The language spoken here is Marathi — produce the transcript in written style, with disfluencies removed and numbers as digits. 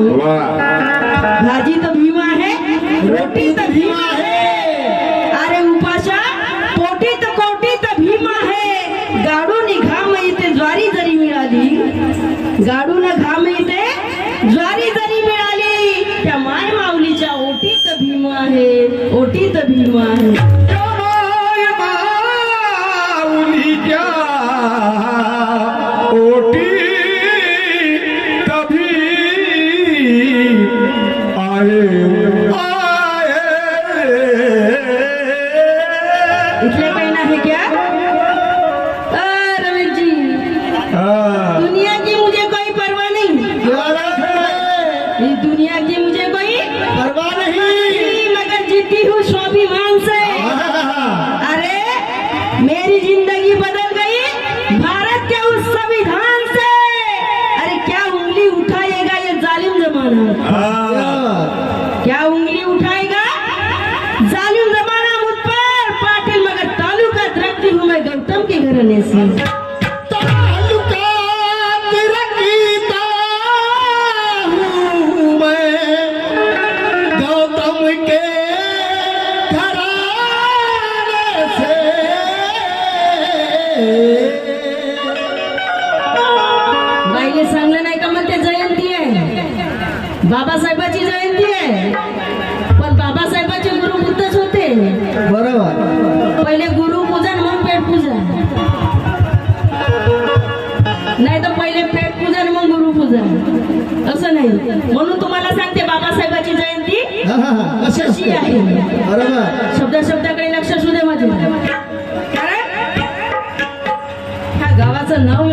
आहे, भाजी तर भीमा आहे, रोटी तर भीमा आहे, अरे उपाशा पोटी तर कोटी तर भीमा आहे, गाडून घाम इथे ज्वारी जरी मिळाली, गाडून घाम इथे ज्वारी जरी मिळाली, त्या माय माऊलीच्या ओटीत भीमा आहे, ओटीत भीमा आहे. इतने कहना है क्या रमेश जी? दुनिया की मुझे कोई परवाह नहीं, इस दुनिया की मुझे कोई परवाह नहीं, मगर जीती हूँ स्वाभिमान से. अरे मेरी जिंदगी बदल गई भारत के उस संविधान से. अरे क्या उंगली उठाएगा ये जालिम जमाना, क्या उंगली उठाएगा जालिम जमाना मुझ पर पाटिल, मगर तालुका रखती हूँ मैं गौतम के घराने से. बाईले सांगलं नाही का म्हणते जयंती आहे, बाबासाहेबाची जयंती आहे, पण बाबासाहेबाचे गुरु बुद्धच होते. बरोबर. पहिले गुरु पूजन मग पेट पूजन, नाही तर पहिले पेट पूजन मग गुरु पूजन, असं नाही. म्हणून तुम्हाला सांगते बाबासाहेबाची जयंती कशी आहे. बरोबर. शब्दाकडे लक्ष असू दे माझे. कारण ह्या गावाचं नाव